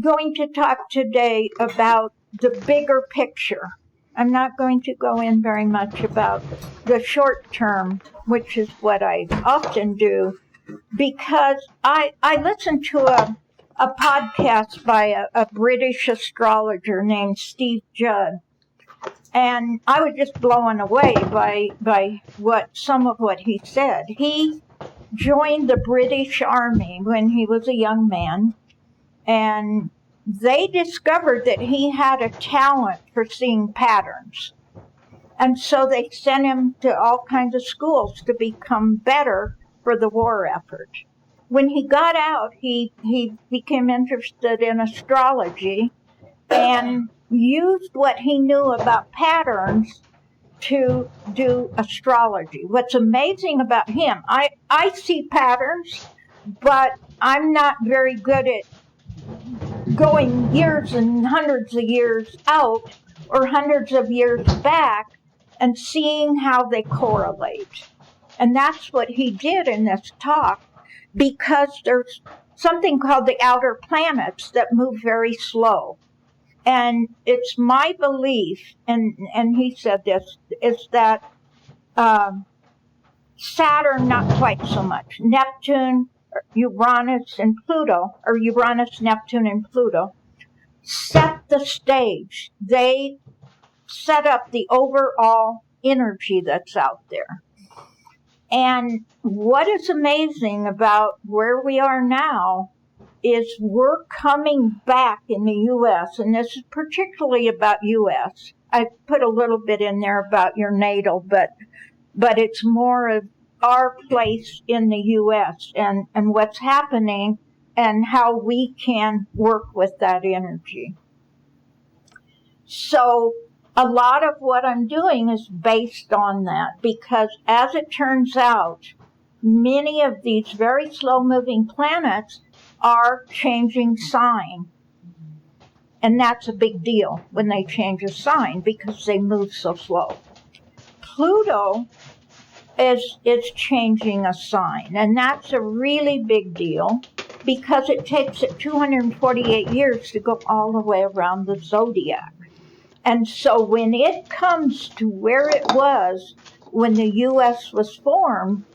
going to talk today about the bigger picture. I'm not going to go in very much about the short term, which is what I often do, because I listened to a podcast by a British astrologer named Steve Judd, and I was just blown away by some of what he said. He joined the British Army when he was a young man, and they discovered that he had a talent for seeing patterns. And so they sent him to all kinds of schools to become better for the war effort. When he got out, he became interested in astrology and used what he knew about patterns to do astrology. What's amazing about him, I see patterns, but I'm not very good at going years and hundreds of years out or hundreds of years back and seeing how they correlate. And that's what he did in this talk, because there's something called the outer planets that move very slow. And it's my belief, and he said this, is that Saturn, not quite so much, Neptune, Uranus, and Pluto, or Uranus, Neptune, and Pluto, set the stage. They set up the overall energy that's out there. And what is amazing about where we are now is we're coming back in the U.S., and this is particularly about U.S. I put a little bit in there about your natal, but it's more of our place in the U.S. and what's happening and how we can work with that energy. So a lot of what I'm doing is based on that, because as it turns out, many of these very slow-moving planets are changing sign. And that's a big deal when they change a sign, because they move so slow. Pluto is changing a sign, and that's a really big deal, because it takes it 248 years to go all the way around the zodiac. And so when it comes to where it was when the U.S. was formed,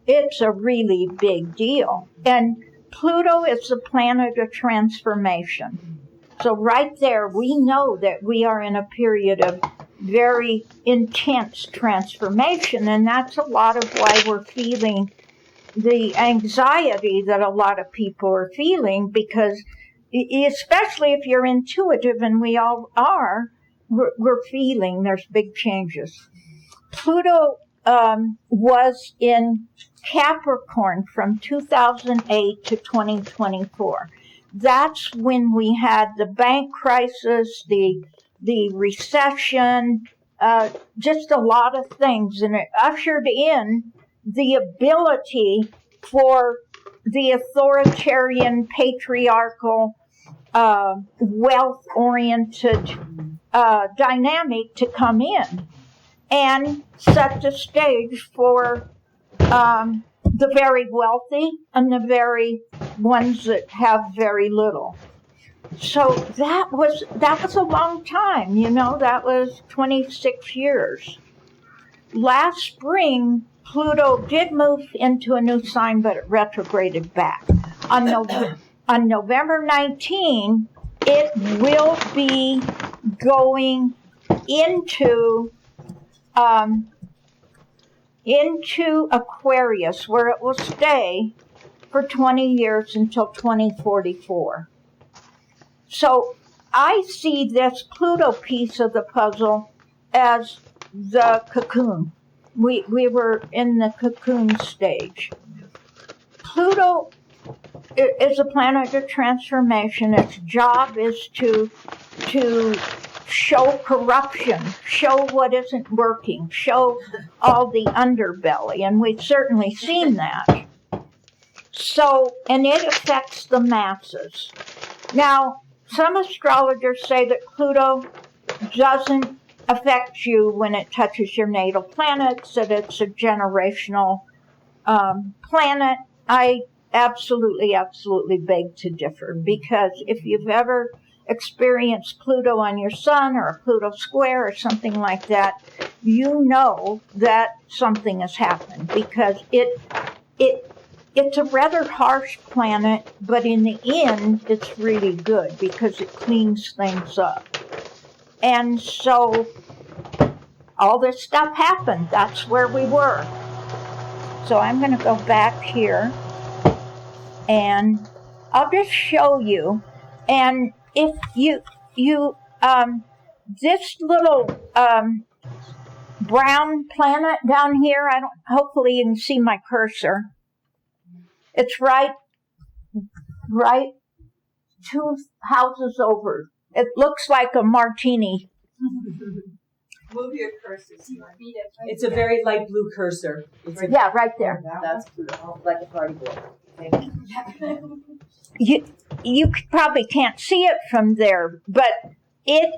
it's a really big deal. And Pluto is the planet of transformation. So right there, we know that we are in a period of very intense transformation, and that's a lot of why we're feeling the anxiety that a lot of people are feeling, because especially if you're intuitive, and we all are, we're feeling there's big changes. Pluto was in Capricorn from 2008 to 2024. That's when we had the bank crisis, the recession, just a lot of things, and it ushered in the ability for the authoritarian, patriarchal, wealth-oriented dynamic to come in and set the stage for the very wealthy and the very ones that have very little. So that was a long time, that was 26 years. Last spring, Pluto did move into a new sign, but it retrograded back. On November 19, it will be going into Aquarius, where it will stay for 20 years until 2044. So I see this Pluto piece of the puzzle as the cocoon. We were in the cocoon stage. Pluto is a planet of transformation. Its job is to show corruption, show what isn't working, show all the underbelly, and we've certainly seen that. So, and it affects the masses. Now, some astrologers say that Pluto doesn't affect you when it touches your natal planets, that it's a generational planet. I absolutely, absolutely beg to differ, because if you've ever experienced Pluto on your sun or a Pluto square or something like that, you know that something has happened, because it's a rather harsh planet, but in the end, it's really good because it cleans things up. And so all this stuff happened. That's where we were. So I'm going to go back here, and I'll just show you. And if you this little brown planet down here, hopefully you can see my cursor. It's right 2 houses over. It looks like a martini. Move your cursor. It's a very light blue cursor. Yeah, right there. That's Pluto, like a party board. You probably can't see it from there, but it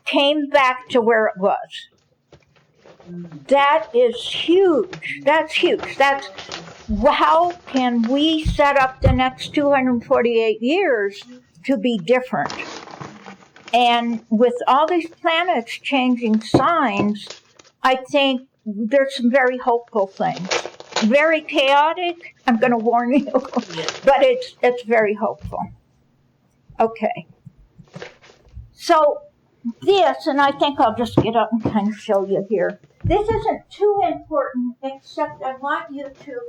came back to where it was. That is huge. That's huge. That's how can we set up the next 248 years to be different? And with all these planets changing signs, I think there's some very hopeful things. Very chaotic, I'm going to warn you, but it's very hopeful. Okay. So this, and I think I'll just get up and kind of show you here. This isn't too important, except I want you to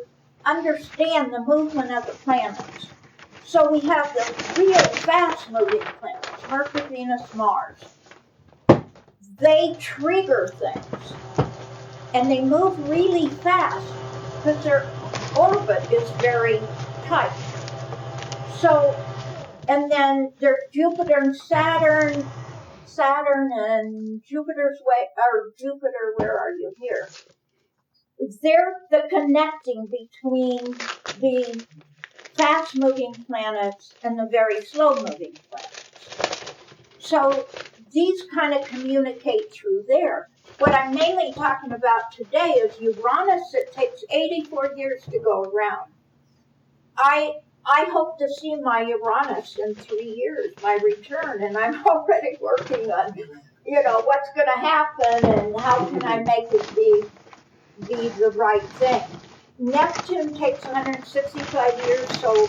understand the movement of the planets. So we have the real fast-moving planets, Mercury, Venus, Mars. They trigger things, and they move really fast because their orbit is very tight. So, and then there's Jupiter and Saturn and Jupiter's way, or Jupiter, where are you here? They're the connecting between the fast-moving planets and the very slow-moving planets. So these kind of communicate through there. What I'm mainly talking about today is Uranus. It takes 84 years to go around. I hope to see my Uranus in 3 years, my return, and I'm already working on, what's going to happen and how can I make it be the right thing. Neptune takes 165 years, so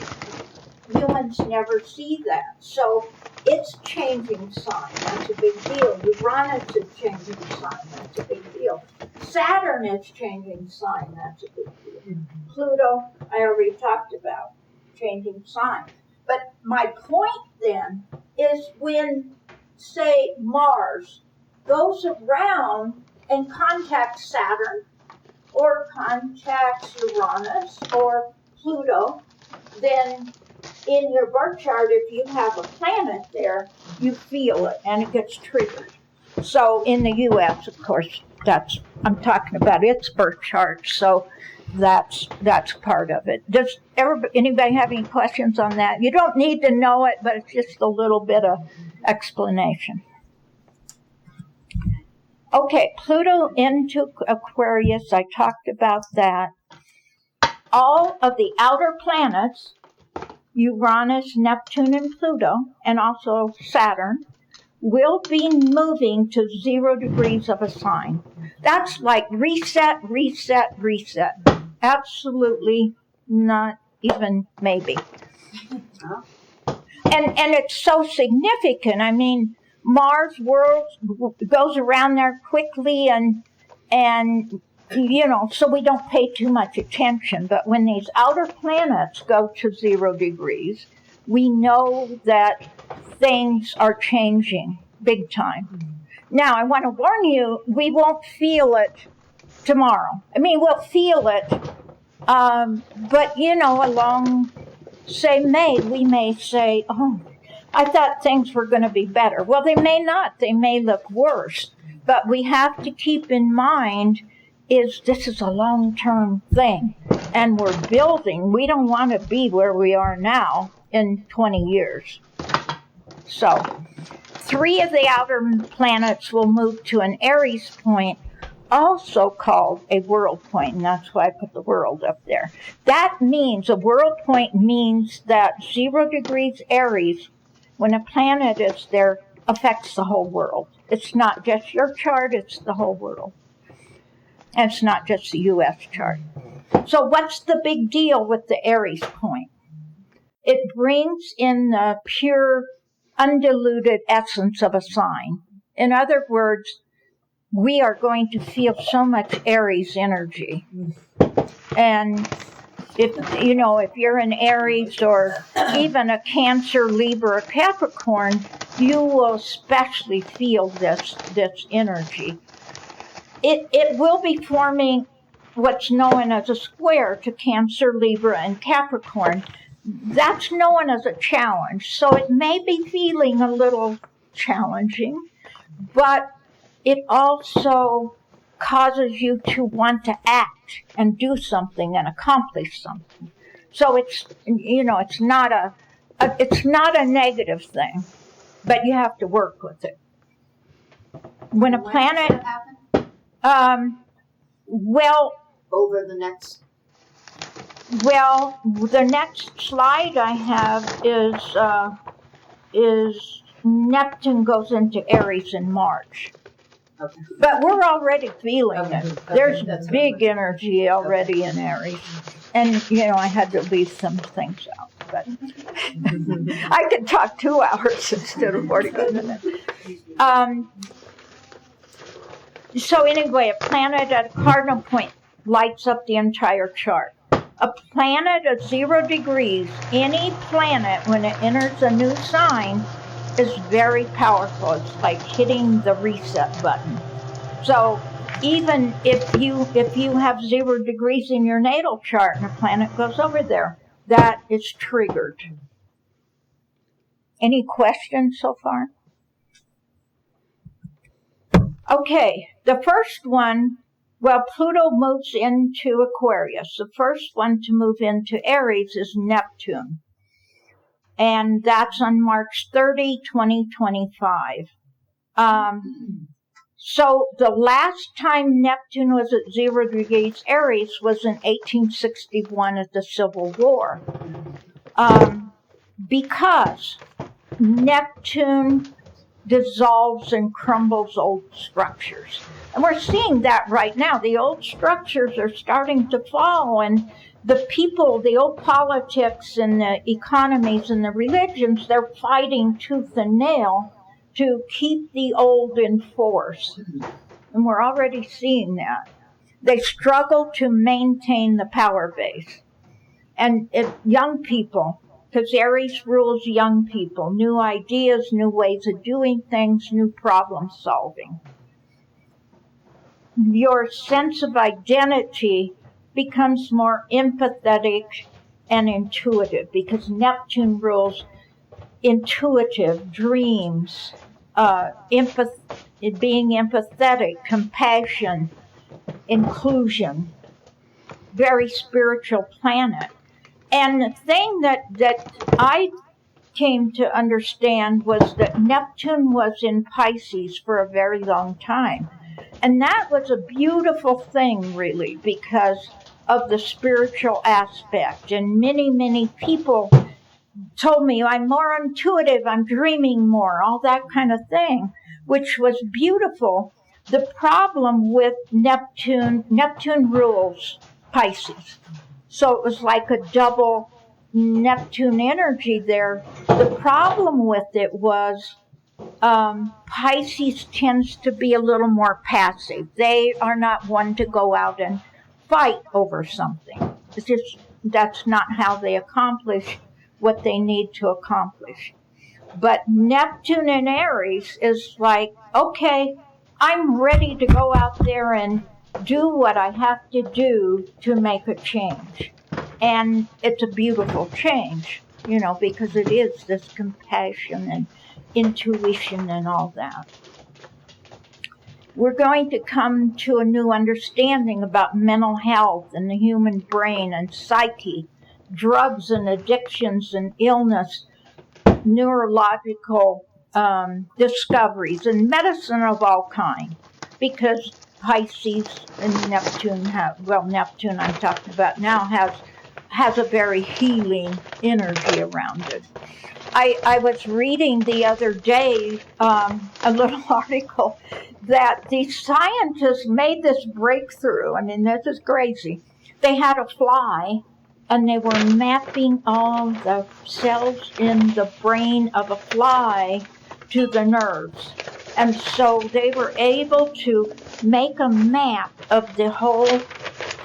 humans never see that. So it's changing sign. That's a big deal. Uranus is changing sign. That's a big deal. Saturn is changing sign. That's a big deal. Pluto, I already talked about, changing sign. But my point then is when, say, Mars goes around and contacts Saturn, or contacts Uranus or Pluto, then in your birth chart, if you have a planet there, you feel it and it gets triggered. So in the U.S., of course, I'm talking about its birth chart, so that's part of it. Does anybody have any questions on that? You don't need to know it, but it's just a little bit of explanation. Okay, Pluto into Aquarius, I talked about that. All of the outer planets, Uranus, Neptune, and Pluto, and also Saturn, will be moving to 0 degrees of a sign. That's like reset, reset, reset. Absolutely not even maybe. And it's so significant. I mean, Mars goes around there quickly and so we don't pay too much attention. But when these outer planets go to 0 degrees, we know that things are changing big time. Now, I want to warn you, we won't feel it tomorrow. I mean, we'll feel it, but along, say, May, we may say, oh, I thought things were going to be better. Well, they may not. They may look worse. But we have to keep in mind this is a long-term thing. And we're building. We don't want to be where we are now in 20 years. So 3 of the outer planets will move to an Aries point also called a world point, and that's why I put the world up there. That means, a world point means that 0 degrees Aries, when a planet is there, affects the whole world. It's not just your chart, it's the whole world. And it's not just the U.S. chart. So what's the big deal with the Aries point? It brings in the pure, undiluted essence of a sign. In other words, we are going to feel so much Aries energy. And if you're an Aries or even a Cancer, Libra, or Capricorn, you will especially feel this energy. It will be forming what's known as a square to Cancer, Libra, and Capricorn. That's known as a challenge. So it may be feeling a little challenging, but it also causes you to want to act and do something and accomplish something. So it's not a negative thing, but you have to work with it. When a planet, over the next. Well, the next slide I have is Neptune goes into Aries in March. Okay. But we're already feeling it. Okay, There's that's big good. energy already in Aries. And, I had to leave some things out. But I could talk 2 hours instead of 45 minutes. So anyway, a planet at a cardinal point lights up the entire chart. A planet at 0 degrees, any planet, when it enters a new sign, is very powerful. It's like hitting the reset button. So even if you have 0 degrees in your natal chart and a planet goes over there, that is triggered. Any questions so far? Okay, the first one, Pluto moves into Aquarius. The first one to move into Aries is Neptune. And that's on March 30, 2025. So the last time Neptune was at 0 degrees Aries was in 1861 at the Civil War. Because Neptune dissolves and crumbles old structures. And we're seeing that right now. The old structures are starting to fall, and the people, the old politics and the economies and the religions, they're fighting tooth and nail to keep the old in force. And we're already seeing that. They struggle to maintain the power base. And young people, because Aries rules young people, new ideas, new ways of doing things, new problem solving. Your sense of identity becomes more empathetic and intuitive, because Neptune rules intuitive, dreams, being empathetic, compassion, inclusion. Very spiritual planet. And the thing that I came to understand was that Neptune was in Pisces for a very long time. And that was a beautiful thing, really, because of the spiritual aspect. And many, many people told me I'm more intuitive, I'm dreaming more, all that kind of thing, which was beautiful. The problem with Neptune rules Pisces. So it was like a double Neptune energy there. The problem with it was Pisces tends to be a little more passive. They are not one to go out and fight over something. It's just, that's not how they accomplish what they need to accomplish. But Neptune in Aries is like, okay, I'm ready to go out there and do what I have to do to make a change. And it's a beautiful change, because it is this compassion and intuition and all that. We're going to come to a new understanding about mental health and the human brain and psyche, drugs and addictions and illness, neurological discoveries, and medicine of all kinds. Because Pisces and Neptune Neptune I'm talking about now has a very healing energy around it. I was reading the other day a little article that these scientists made this breakthrough. I mean, this is crazy. They had a fly, and they were mapping all the cells in the brain of a fly to the nerves. And so they were able to make a map of the whole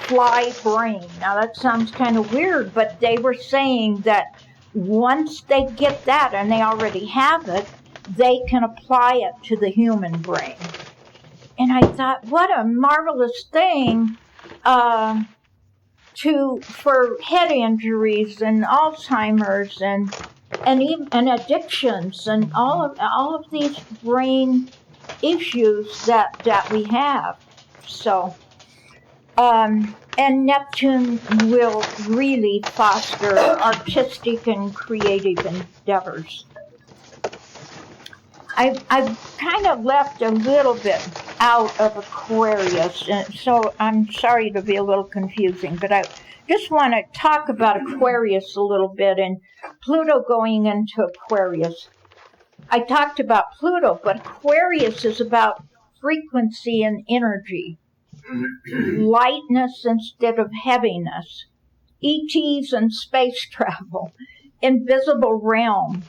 fly brain. Now that sounds kind of weird, but they were saying that once they get that, and they already have it, they can apply it to the human brain. And I thought, what a marvelous thing for head injuries and Alzheimer's and addictions and all of these brain issues that we have. So, and Neptune will really foster artistic and creative endeavors. I've kind of left a little bit out of Aquarius, and so I'm sorry to be a little confusing, but I just want to talk about Aquarius a little bit and Pluto going into Aquarius. I talked about Pluto, but Aquarius is about frequency and energy, lightness instead of heaviness, ETs and space travel, invisible realm,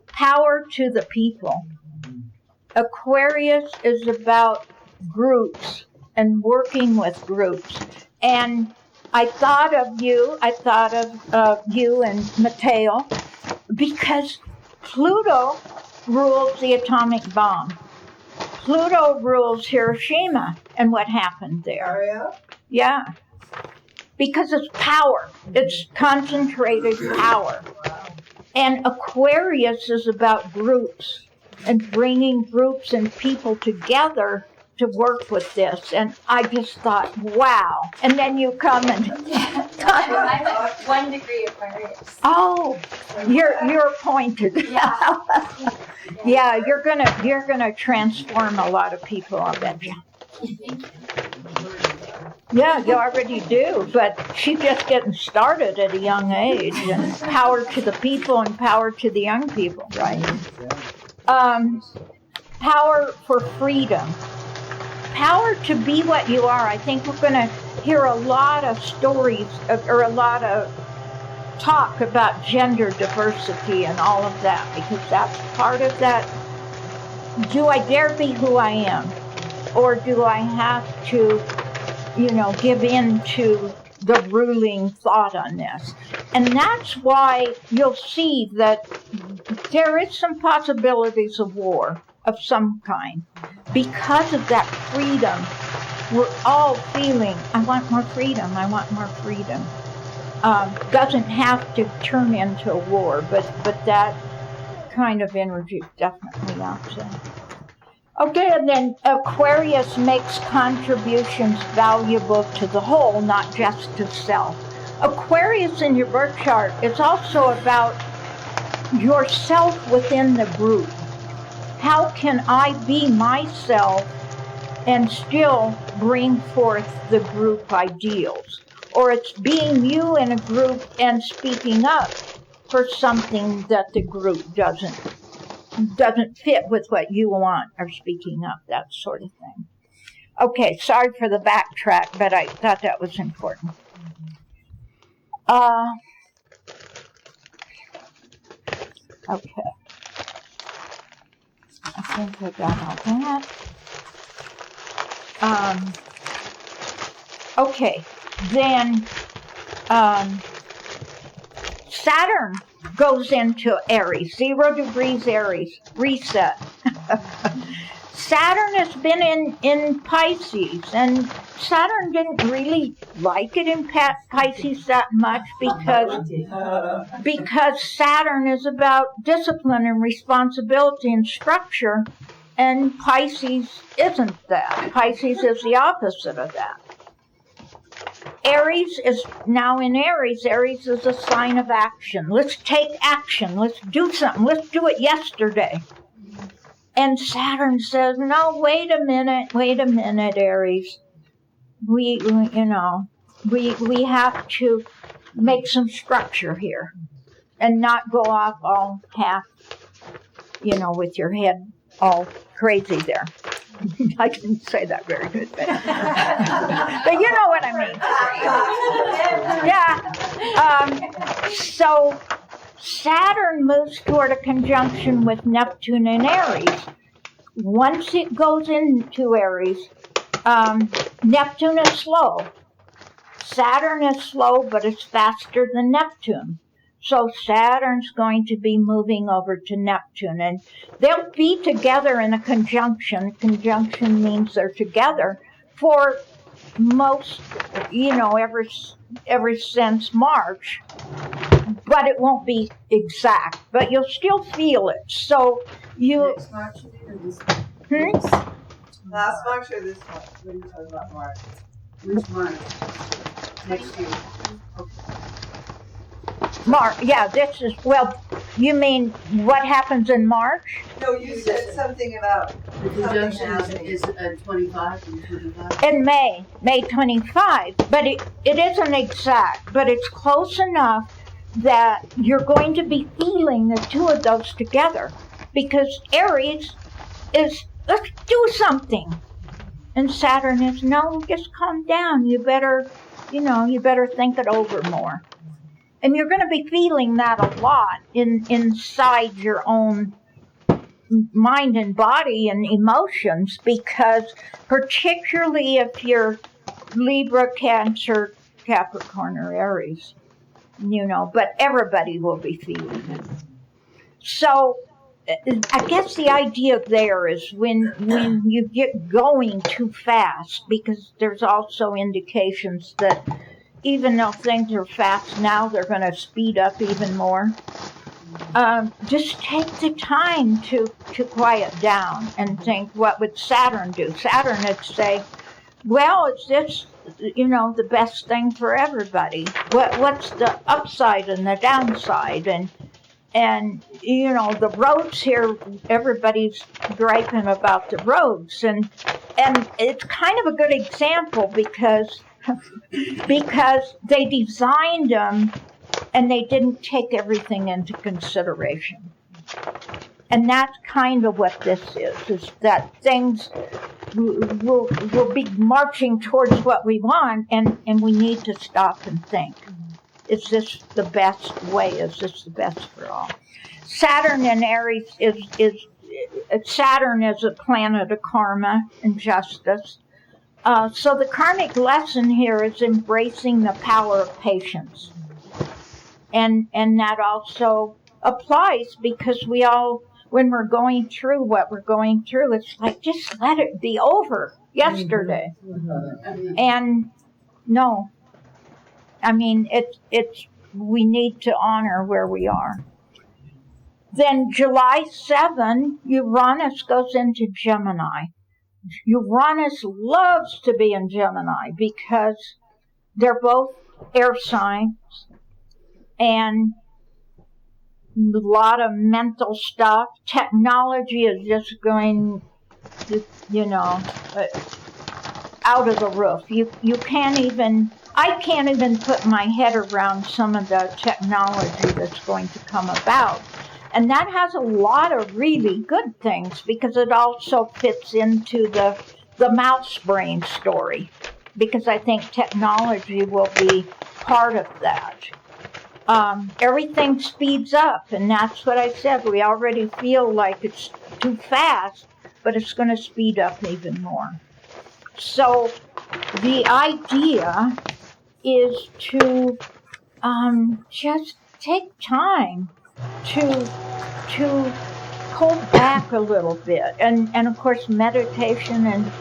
power to the people. Aquarius is about groups and working with groups. And I thought of you and Mateo, because Pluto rules the atomic bomb. Pluto rules Hiroshima and what happened there. Yeah. Because it's power. It's concentrated power. And Aquarius is about groups and bringing groups and people together to work with this. And I just thought, wow. And then you come and I'm at 1 degree Aquarius. oh, you're appointed. Yeah. Yeah, you're gonna transform a lot of people, I bet you. Yeah, you already do, but she's just getting started at a young age, and power to the people and power to the young people, right? Power for freedom. Power to be what you are. I think we're going to hear a lot of stories or a lot of talk about gender diversity and all of that, because that's part of that. Do I dare be who I am? Or do I have to, give in to the ruling thought on this? And that's why you'll see that there is some possibilities of war of some kind. Because of that freedom, we're all feeling, I want more freedom, I want more freedom. Doesn't have to turn into a war, but that kind of energy is definitely out there. Okay, and then Aquarius makes contributions valuable to the whole, not just to self. Aquarius in your birth chart is also about yourself within the group. How can I be myself and still bring forth the group ideals? Or it's being you in a group and speaking up for something that the group doesn't fit with what you want, or speaking up, that sort of thing. Okay, sorry for the backtrack, but I thought that was important. Okay. I think I got all that. Okay, then Saturn goes into Aries, 0 degrees Aries, reset. Saturn has been in Pisces, and Saturn didn't really like it in Pisces that much because Saturn is about discipline and responsibility and structure, and Pisces isn't that. Pisces is the opposite of that. Aries is now in Aries. Aries is a sign of action. Let's take action. Let's do something. Let's do it yesterday. And Saturn says, no, wait a minute, Aries. We have to make some structure here and not go off all half, with your head all crazy there. I didn't say that very good, but you know what I mean. Yeah. So Saturn moves toward a conjunction with Neptune in Aries. Once it goes into Aries, Neptune is slow. Saturn is slow, but it's faster than Neptune. So Saturn's going to be moving over to Neptune, and they'll be together in a conjunction. Conjunction means they're together for most, ever since March. But it won't be exact, but you'll still feel it. So Next March or this one? Last March or this one? What are you talking about, March? Which March? Next year. This is, you mean what happens in March? No, you said something about The conjunction is 25 and 25. In May 25, but it isn't exact, but it's close enough that you're going to be feeling the two of those together, because Aries is, let's do something, and Saturn is, no, just calm down, you better think it over more. And you're going to be feeling that a lot inside your own mind and body and emotions, because particularly if you're Libra, Cancer, Capricorn, or Aries, but everybody will be feeling it. So I guess the idea there is when you get going too fast, because there's also indications that even though things are fast now, they're going to speed up even more. Just take the time to quiet down and think, what would Saturn do? Saturn would say, well, is this, the best thing for everybody? What's the upside and the downside? And the roads here, everybody's griping about the roads. And it's kind of a good example because they designed them and they didn't take everything into consideration. And that's kind of what this is that things will be marching towards what we want, and we need to stop and think. Is this the best way? Is this the best for all? Saturn in Aries Saturn is a planet of karma and justice. So the karmic lesson here is embracing the power of patience. And that also applies because when we're going through what we're going through, it's like, just let it be over yesterday. And no, we need to honor where we are. Then July 7, Uranus goes into Gemini. Uranus loves to be in Gemini because they're both air signs and a lot of mental stuff. Technology is just going, out of the roof. I can't even put my head around some of the technology that's going to come about. And that has a lot of really good things because it also fits into the mouse brain story, because I think technology will be part of that. Everything speeds up, and that's what I said. We already feel like it's too fast, but it's going to speed up even more. So the idea is to just take time to pull back a little bit. And of course, meditation and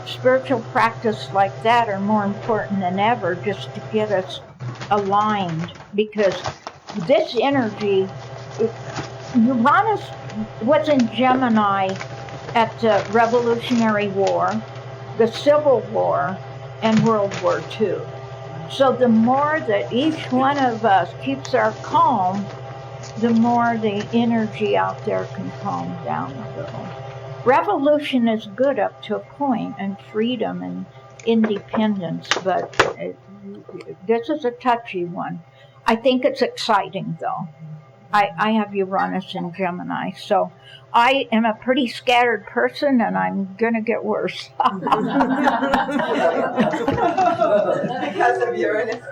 spiritual practice like that are more important than ever, just to get us aligned, because this energy, Uranus was in Gemini at the Revolutionary War, the Civil War, and World War II. So the more that each one of us keeps our calm the more the energy out there can calm down a little. Revolution is good up to a point, and freedom and independence, but this is a touchy one. I think it's exciting, though. I have Uranus in Gemini, so I am a pretty scattered person, and I'm going to get worse. Because of Uranus.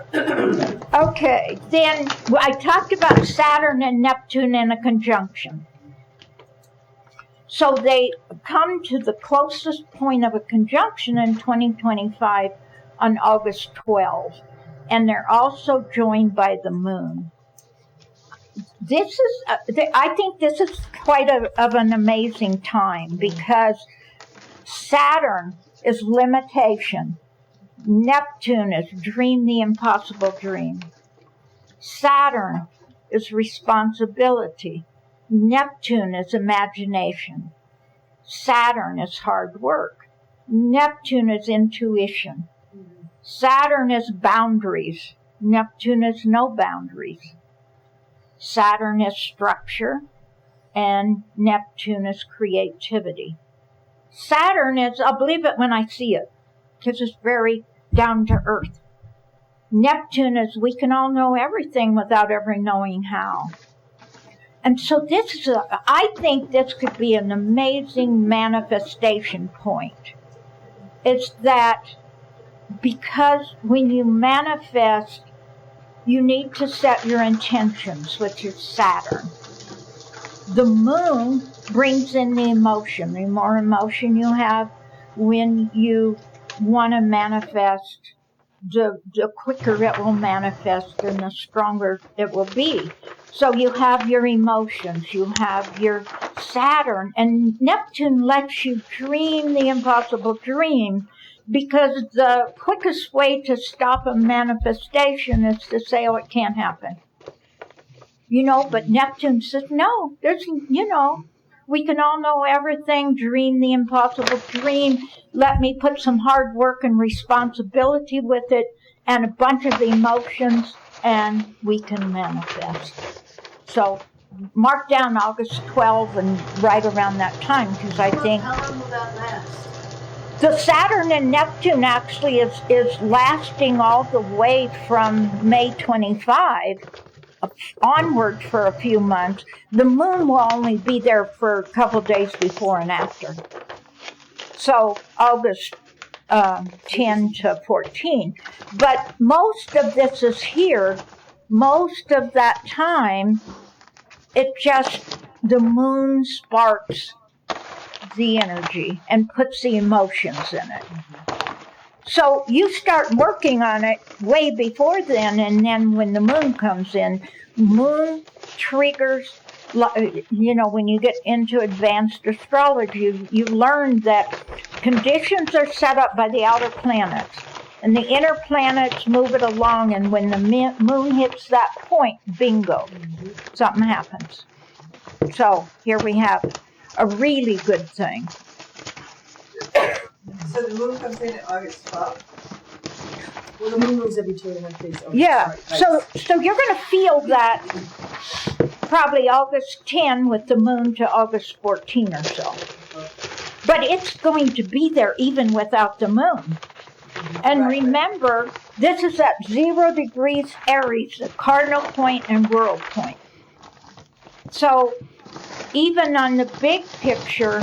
Okay, then I talked about Saturn and Neptune in a conjunction. So they come to the closest point of a conjunction in 2025 on August 12, and they're also joined by the moon. This is, I think this is quite of an amazing time, because Saturn is limitation. Neptune is dream the impossible dream. Saturn is responsibility. Neptune is imagination. Saturn is hard work. Neptune is intuition. Saturn is boundaries. Neptune is no boundaries. Saturn is structure, and Neptune is creativity. Saturn is, I'll believe it when I see it, because it's very down to earth. Neptune is, we can all know everything without ever knowing how. And so this is, I think this could be an amazing manifestation point. It's that because when you manifest, you need to set your intentions, which is Saturn. The moon brings in the emotion. The more emotion you have when you want to manifest, the quicker it will manifest and the stronger it will be. So you have your emotions, you have your Saturn, and Neptune lets you dream the impossible dream, because the quickest way to stop a manifestation is to say, oh, it can't happen. But Neptune says, no, we can all know everything, dream the impossible dream, let me put some hard work and responsibility with it, and a bunch of emotions, and we can manifest. So mark down August 12 and right around that time, because I think How long will that last? the Saturn and Neptune actually is lasting all the way from May 25 onward for a few months. The moon will only be there for a couple days before and after. So August 10 to 14. But most of this is here. Most of that time, it just, the moon sparks the energy and puts the emotions in it. So you start working on it way before then, and then when the moon comes in, moon triggers, when you get into advanced astrology, you learn that conditions are set up by the outer planets, and the inner planets move it along, and when the moon hits that point, bingo, something happens. So here we have a really good thing. So the moon comes in at August 12th. Well, the moon moves every 2.5 days. Oh, Yeah, sorry. so you're going to feel that probably August 10 with the moon to August 14 or so. But it's going to be there even without the moon. And remember, this is at 0 degrees Aries, the cardinal point and world point. So even on the big picture,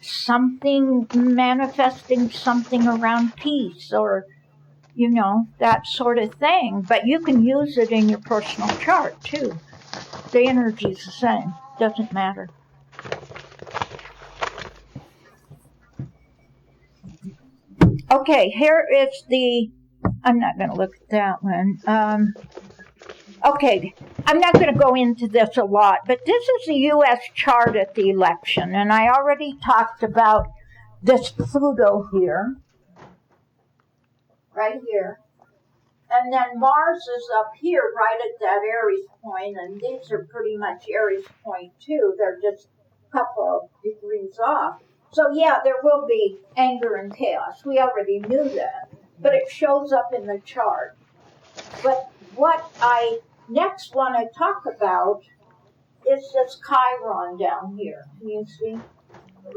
something manifesting something around peace or, that sort of thing. But you can use it in your personal chart, too. The energy's the same. Doesn't matter. Okay, here is I'm not going to look at that one. Okay, I'm not going to go into this a lot, but this is the U.S. chart at the election, and I already talked about this Pluto here, right here, and then Mars is up here right at that Aries point, and these are pretty much Aries point too. They're just a couple of degrees off. So yeah, there will be anger and chaos. We already knew that, but it shows up in the chart. But what I next want to talk about is this Chiron down here. Can you see?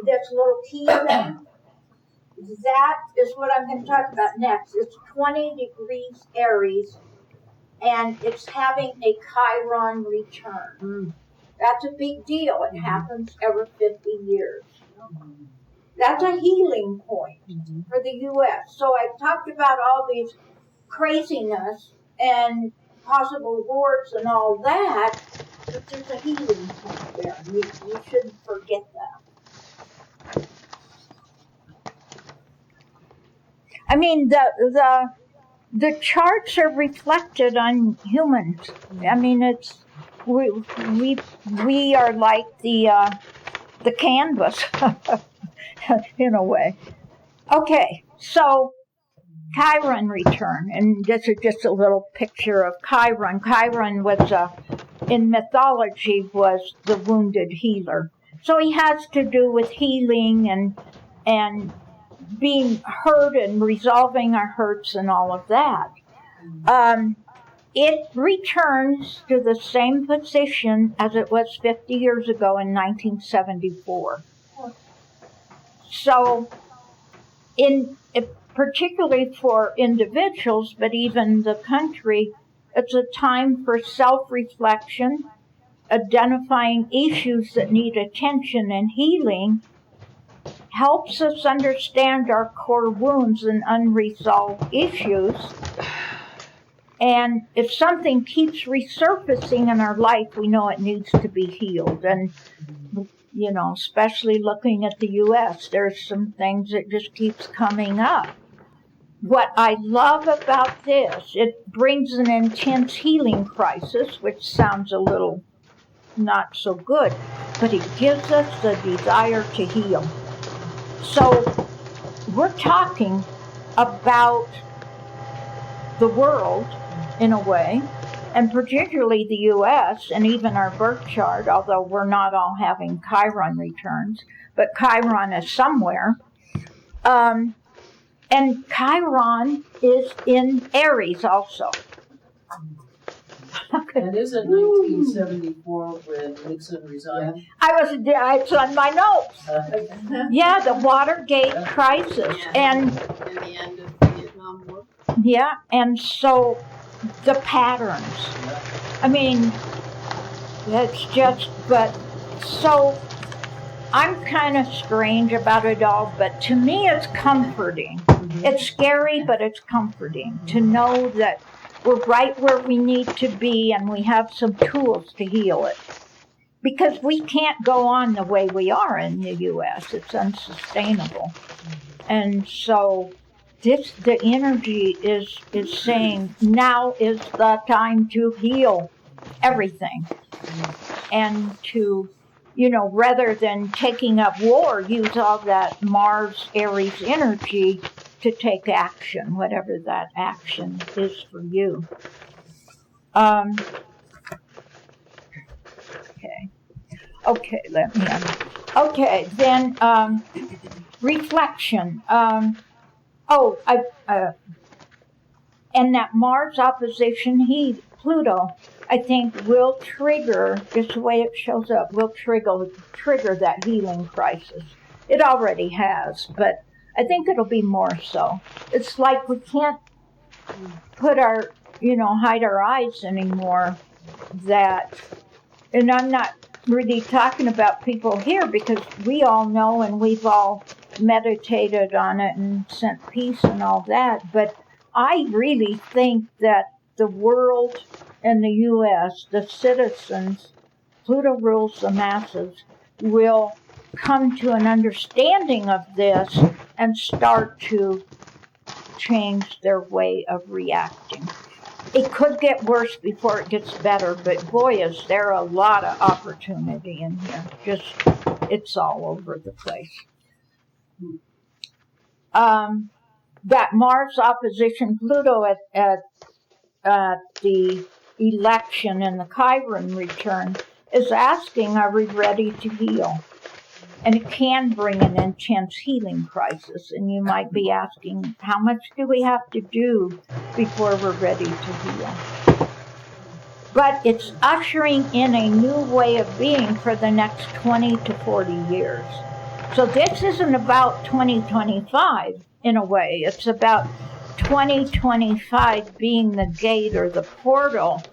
This little key thing. That is what I'm going to talk about next. It's 20 degrees Aries, and it's having a Chiron return. That's a big deal. It happens every 50 years. That's a healing point for the U.S. So I've talked about all these craziness and possible wars and all that, but there's a healing point there. You shouldn't forget that. I mean, the charts are reflected on humans. I mean, it's we are like the canvas in a way. Okay, so Chiron return, and this is just a little picture of Chiron. Chiron was in mythology was the wounded healer, so he has to do with healing and being hurt and resolving our hurts and all of that. It returns to the same position as it was 50 years ago in 1974. So, particularly for individuals, but even the country, it's a time for self-reflection, identifying issues that need attention and healing, helps us understand our core wounds and unresolved issues. And if something keeps resurfacing in our life, we know it needs to be healed. And, you know, especially looking at the U.S., there's some things that just keeps coming up. What I love about this, it brings an intense healing crisis, which sounds a little not so good, but it gives us the desire to heal. So we're talking about the world in a way, and particularly the U.S. and even our birth chart, although we're not all having Chiron returns, but Chiron is somewhere. And Chiron is in Aries also. And isn't 1974 when Nixon resigned? It's on my notes. Yeah, the Watergate crisis. And the end of the Vietnam War. Yeah, and so the patterns. I mean, it's just, but so I'm kind of strange about it all, but to me it's comforting. It's scary, but it's comforting to know that we're right where we need to be and we have some tools to heal it. Because we can't go on the way we are in the U.S. It's unsustainable. And so the energy is saying now is the time to heal everything. And to, you know, rather than taking up war, use all that Mars Aries energy to take action, whatever that action is for you. Okay, then reflection. And that Mars opposition Pluto, I think, will trigger, just the way it shows up, will trigger that healing crisis. It already has, but I think it'll be more so. It's like we can't hide our eyes anymore. And I'm not really talking about people here because we all know and we've all meditated on it and sent peace and all that. But I really think that the world and the U.S., the citizens, Pluto rules the masses, will come to an understanding of this and start to change their way of reacting. It could get worse before it gets better, but boy, is there a lot of opportunity in here. It's all over the place. That Mars opposition Pluto at the election and the Chiron return is asking, are we ready to heal? And it can bring an intense healing crisis. And you might be asking, how much do we have to do before we're ready to heal? but it's ushering in a new way of being for the next 20 to 40 years. So this isn't about 2025 in a way. It's about 2025 being the gate or the portal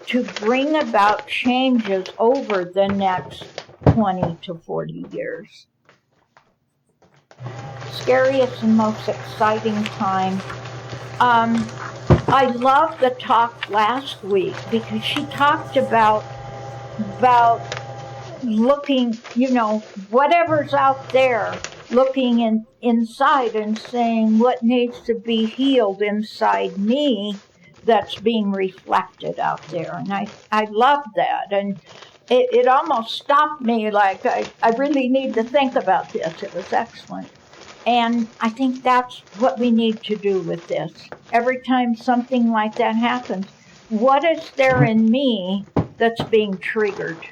to bring about changes over the next 20 to 40 years. Scariest and most exciting time. I loved the talk last week because she talked about looking, whatever's out there, looking inside and saying what needs to be healed inside me that's being reflected out there. And I love that. And it almost stopped me, like I really need to think about this. It was excellent. And I think that's what we need to do with this. Every time something like that happens, what is there in me that's being triggered?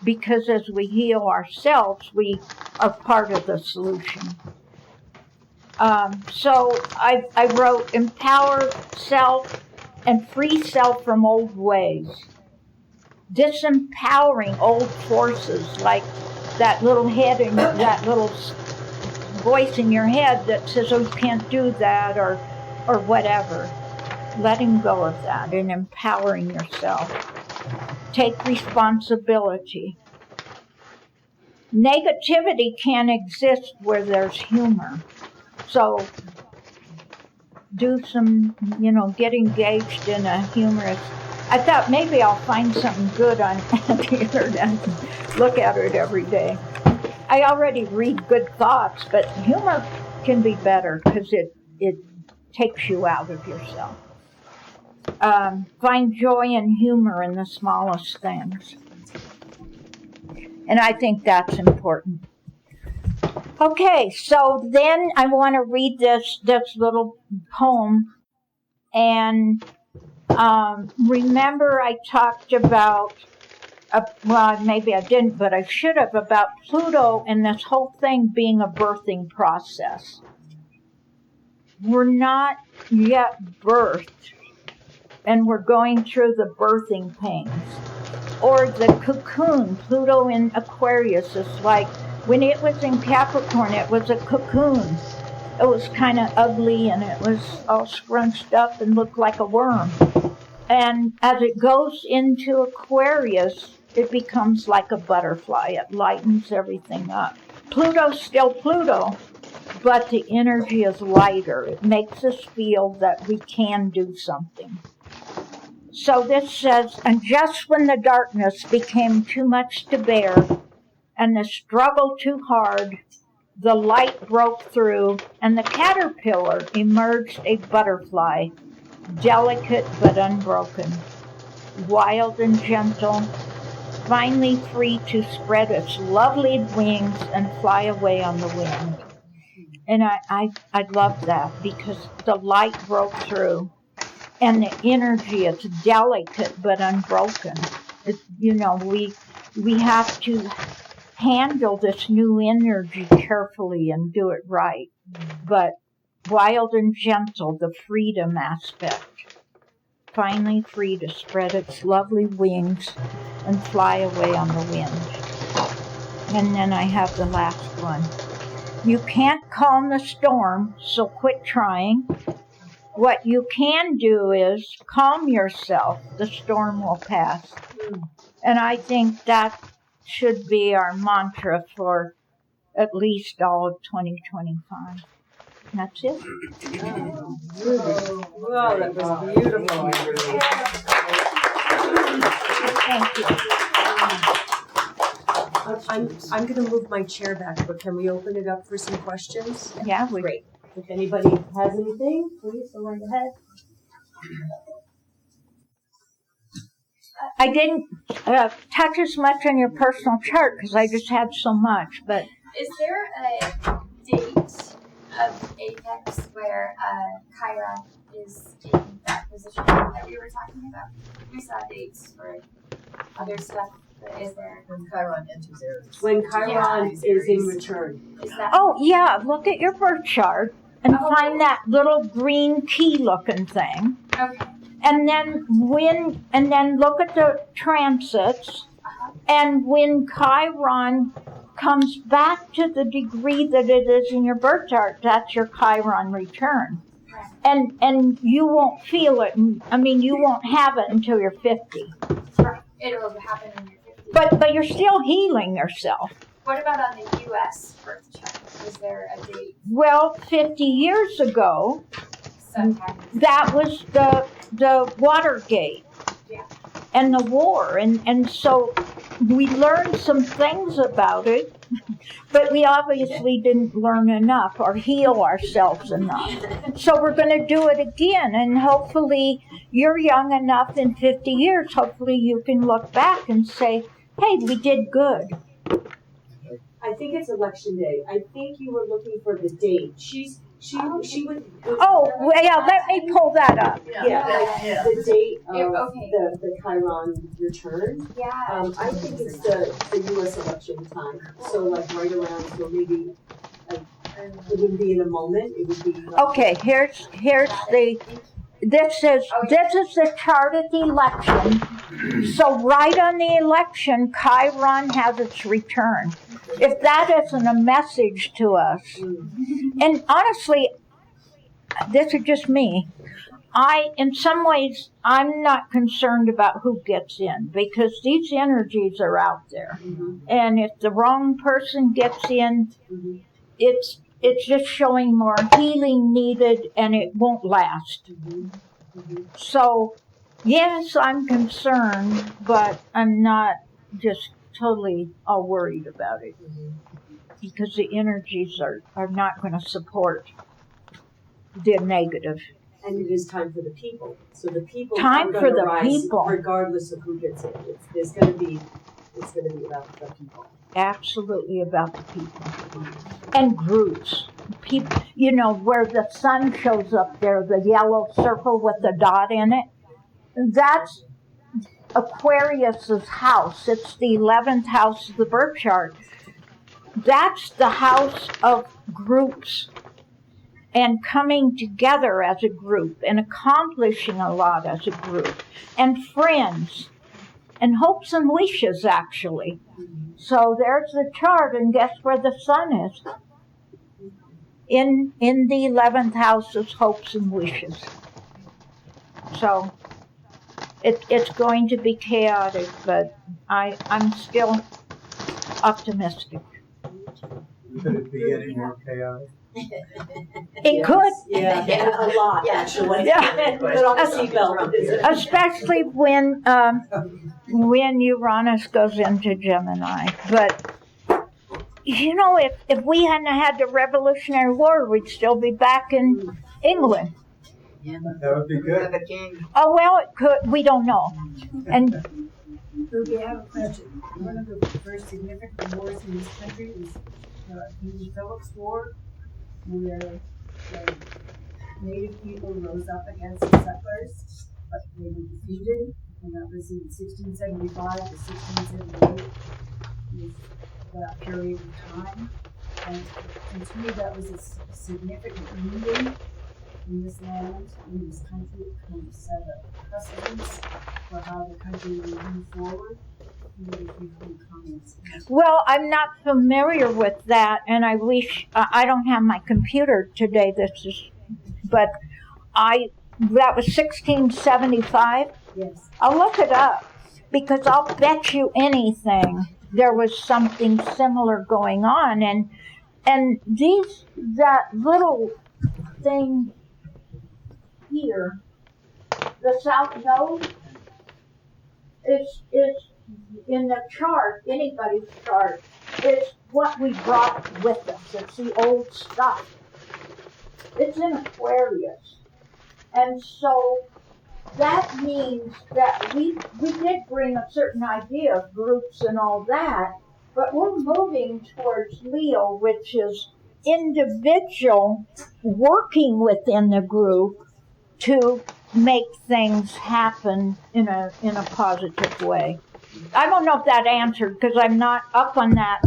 Because as we heal ourselves, we are part of the solution. So I wrote, empower self and free self from old ways. Disempowering old forces like that little head and that little voice in your head that says, oh, you can't do that or whatever. Letting go of that and empowering yourself. Take responsibility. Negativity can't exist where there's humor. So do some, get engaged in a humorous. I thought maybe I'll find something good on the internet and look at it every day. I already read good thoughts, but humor can be better because it takes you out of yourself. Find joy and humor in the smallest things. And I think that's important. Okay, so then I want to read this little poem. And remember I talked about, well, maybe I didn't, but I should have, about Pluto and this whole thing being a birthing process. We're not yet birthed, and we're going through the birthing pains. Or the cocoon, Pluto in Aquarius is like, when it was in Capricorn, it was a cocoon. It was kind of ugly and it was all scrunched up and looked like a worm. And as it goes into Aquarius, it becomes like a butterfly. It lightens everything up. Pluto's still Pluto, but the energy is lighter. It makes us feel that we can do something. So this says, and just when the darkness became too much to bear and the struggle too hard, the light broke through and the caterpillar emerged a butterfly, delicate but unbroken, wild and gentle, finally free to spread its lovely wings and fly away on the wind. And I love that because the light broke through. And the energy, it's delicate but unbroken. We have to handle this new energy carefully and do it right. But wild and gentle, the freedom aspect. Finally free to spread its lovely wings and fly away on the wind. And then I have the last one. You can't calm the storm, so quit trying. What you can do is calm yourself. The storm will pass. And I think that should be our mantra for at least all of 2025. And that's it. Wow, that was beautiful. Thank you. I'm going to move my chair back, but can we open it up for some questions? Yeah, Great. If anybody has anything, please go right ahead. I didn't touch as much on your personal chart because I just had so much, but Is there a date of Apex where Kyra is in that position that we were talking about? We saw dates for other stuff, but is there? When Chiron enters Aries. When Chiron is in return. Is that? oh yeah, look at your birth chart and Oh. find that little green key looking thing. Okay. And then look at the transits. And when Chiron comes back to the degree that it is in your birth chart, that's your Chiron return. And you won't feel it. I mean, you won't have it until you're 50. Right. It'll happen when you're 50. But you're still healing yourself. What about on the U.S. birth chart? Is there a date? Well, 50 years ago, Sometime. that was the Watergate. Yeah. And the war. And so we learned some things about it, but we obviously didn't learn enough or heal ourselves enough. So we're going to do it again, and hopefully you're young enough in 50 years, hopefully you can look back and say, hey, we did good. I think it's election day. I think you were looking for the date. She would. Oh, well, yeah, let me pull that up. Yeah, the date of Okay. the Chiron return. Yeah. I think it's the U.S. election time. So like right around, so maybe like, it wouldn't be in a moment. It would be. Like, Okay, here's this is the chart of the election. So right on the election, Chiron has its return. If that isn't a message to us, and honestly, this is just me. In some ways, I'm not concerned about who gets in because these energies are out there. And if the wrong person gets in, it's just showing more healing needed and it won't last. So, yes, I'm concerned, but I'm not just totally all worried about it because the energies are not going to support the negative. And it is time for the people. So the people Time are for going to the rise people. regardless of who gets in. It's going to be about the people. Absolutely about the people. And groups. People, where the sun shows up there, the yellow circle with the dot in it, that's Aquarius's house. It's the 11th house of the birth chart. That's the house of groups and coming together as a group and accomplishing a lot as a group and friends and hopes and wishes, actually. So there's the chart, and guess where the sun is? In the 11th house is hopes and wishes. So it's going to be chaotic, but I'm still optimistic. Could it be any more chaotic? It could. Yeah, a lot actually. Yeah. But on the seatbelt. Especially when Uranus goes into Gemini. But if we hadn't had the Revolutionary War, we'd still be back in England. That would be good. The king. Oh well, it could. We don't know. And Ruby, I have a question. One of the first significant wars in this country was the Phillips War, where the native people rose up against the settlers, but they were defeated, and that was in 1675 to 1678 was that period of time. And to me, that was a significant meeting in this land, in this country. It kind of set a precedence for how the country would move forward. well, I'm not familiar with that, and I wish I don't have my computer today. But that was 1675. Yes. I'll look it up because I'll bet you anything there was something similar going on, and that little thing here, the South Node, is in the chart, anybody's chart, is what we brought with us. It's the old stuff. It's in Aquarius. And so that means that we did bring a certain idea of groups and all that, but we're moving towards Leo, which is individual working within the group to make things happen in a positive way. I don't know if that answered because I'm not up on that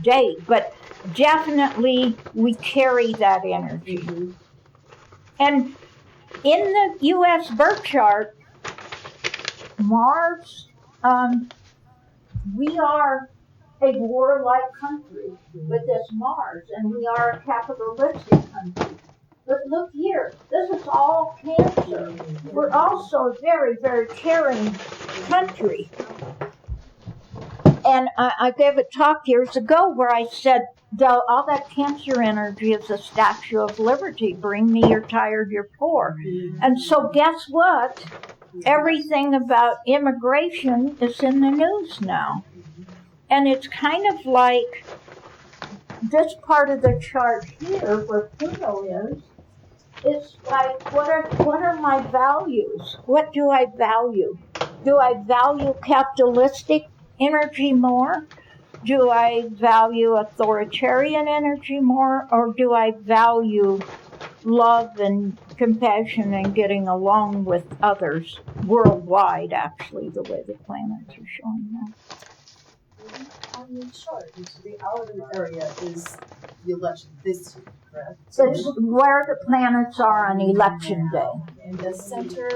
date, but definitely we carry that energy. And in the U.S. birth chart, Mars, we are a warlike country with this Mars, and we are a capitalistic country. But look here, this is all Cancer. We're also a very, very caring country. And I gave a talk years ago where I said, though all that Cancer energy is a Statue of Liberty. Bring me, you're tired, you're poor. And so guess what? Everything about immigration is in the news now. And it's kind of like this part of the chart here where Pluto is, it's like, what are my values? What do I value? Do I value capitalistic energy more? Do I value authoritarian energy more? Or do I value love and compassion and getting along with others worldwide, actually, the way the planets are showing now? On the chart, the outer area is the election this year, correct? It's where the planets are on election day. And the center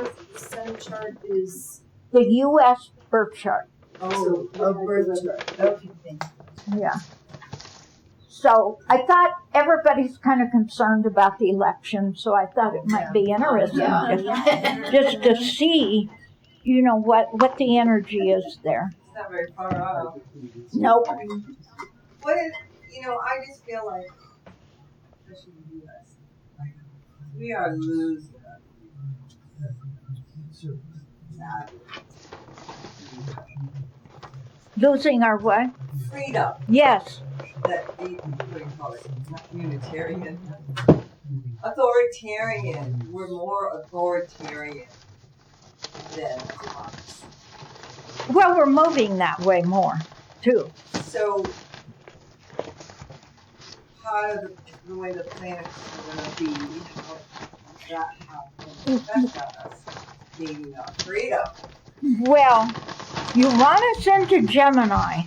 chart is The U.S. birth chart. a birth chart. Okay, thank you. Yeah. So I thought everybody's kind of concerned about the election, so I thought it might be interesting just to see, you know, what the energy is there. It's not very far off. Nope. What is, I just feel like, especially in the U.S., we are losing. Losing our what? Freedom. Yes. That what do you call it? Not Unitarian. Authoritarian. We're more authoritarian than democracy. Well, we're moving that way more, too. So, part of the way the planets are going to be, how that happens, affect us, gaining our freedom. Well, Uranus into Gemini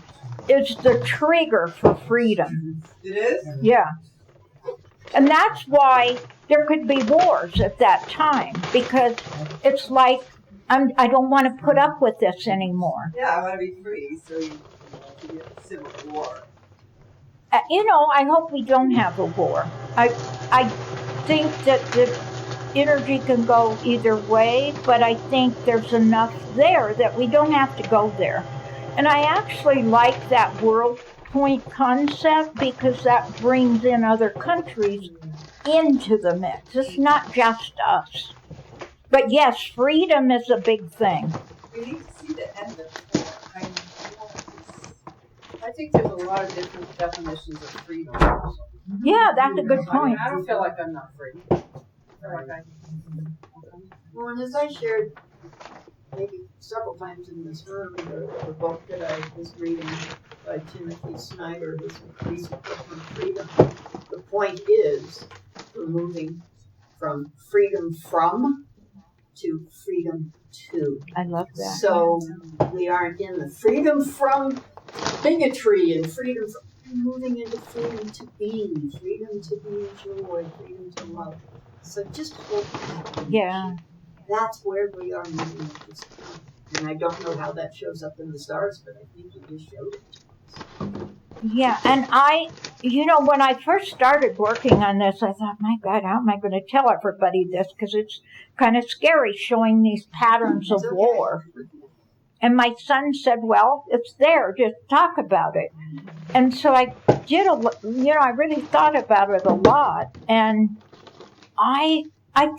is the trigger for freedom. It is? Yeah. And that's why there could be wars at that time, because it's like, I don't want to put up with this anymore. Yeah, I want to be free, so you get a civil war. I hope we don't have a war. I think that the energy can go either way, but I think there's enough there that we don't have to go there. And I actually like that world point concept because that brings in other countries into the mix. It's not just us. But yes, freedom is a big thing. We need to see the end of war. I think there's a lot of different definitions of freedom. Yeah, that's a good point. I don't feel like I'm not free. I feel like Well, and as I shared maybe several times in this room, the book that I was reading by Timothy Snyder was Recent Book on Freedom. The point is we're moving from freedom from to freedom to. I love that. So we aren't in the freedom from bigotry and freedom from moving into freedom to be joy, freedom to love. So just hold that. Yeah. That's where we are moving at this time. And I don't know how that shows up in the stars, but I think it just showed it to us. Yeah, and when I first started working on this, I thought, my God, how am I going to tell everybody this? Because it's kind of scary showing these patterns of It's okay. war. And my son said, well, it's there, just talk about it. And so I did, I really thought about it a lot. And I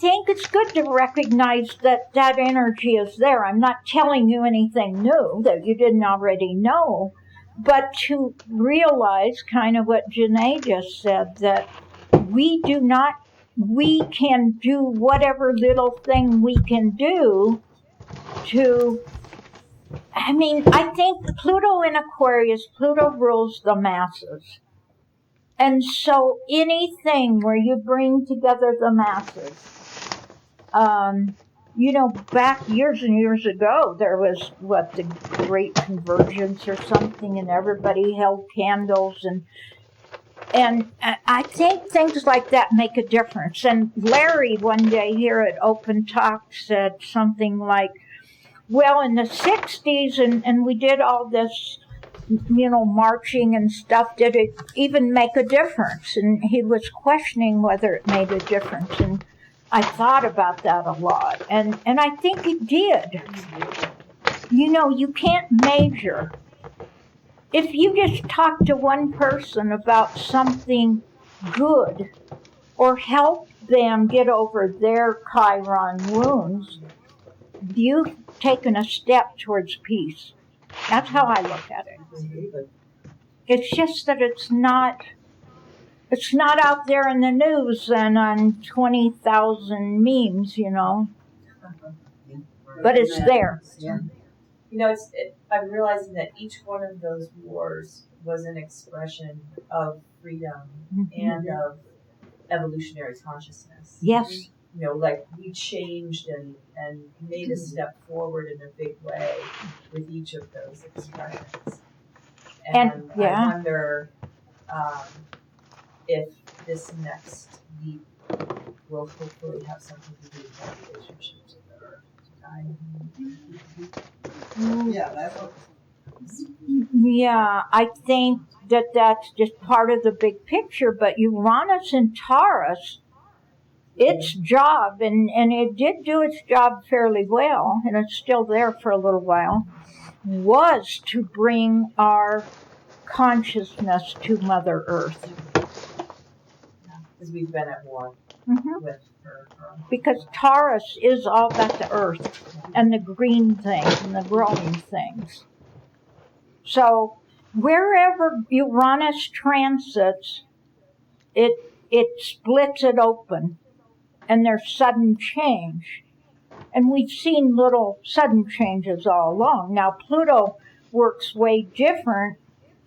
think it's good to recognize that energy is there. I'm not telling you anything new that you didn't already know. But to realize kind of what Janae just said, that we can do whatever little thing we can do to, I think Pluto in Aquarius, Pluto rules the masses. And so anything where you bring together the masses, back years and years ago, there was, the Great Convergence or something, and everybody held candles, and And I think things like that make a difference. And Larry one day here at Open Talk said something like, well, in the 60s, and we did all this, marching and stuff, did it even make a difference? And he was questioning whether it made a difference. And I thought about that a lot. And I think it did. You can't measure. If you just talk to one person about something good or help them get over their Chiron wounds, you've taken a step towards peace. That's how I look at it. It's just that it's not out there in the news and on 20,000 memes, but it's there. Yeah. I'm realizing that each one of those wars was an expression of freedom and of evolutionary consciousness. Yes. Like we changed and made a step forward in a big way with each of those expressions. And yeah. I wonder if this next leap will hopefully have something to do with our relationships with the earth. Yeah, that's what. Yeah, I think that's just part of the big picture, but Uranus and Taurus, its job, and it did do its job fairly well, and it's still there for a little while, was to bring our consciousness to Mother Earth. Because we've been at war with her. Because Taurus is all about the earth and the green things and the growing things. So wherever Uranus transits, it splits it open, and there's sudden change. And we've seen little sudden changes all along. Now Pluto works way different.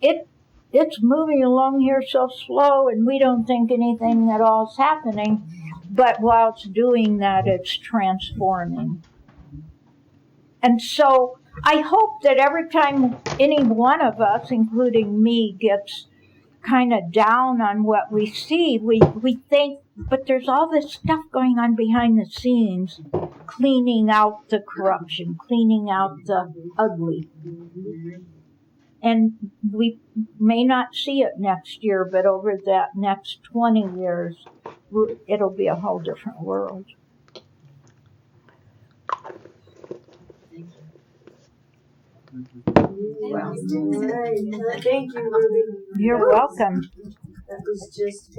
It's moving along here so slow, and we don't think anything at all is happening. But while it's doing that, it's transforming. And so I hope that every time any one of us, including me, gets kind of down on what we see, we think, but there's all this stuff going on behind the scenes, cleaning out the corruption, cleaning out the ugly. And we may not see it next year, but over that next 20 years, it'll be a whole different world. Well, thank you, Ruby. You're welcome. That was just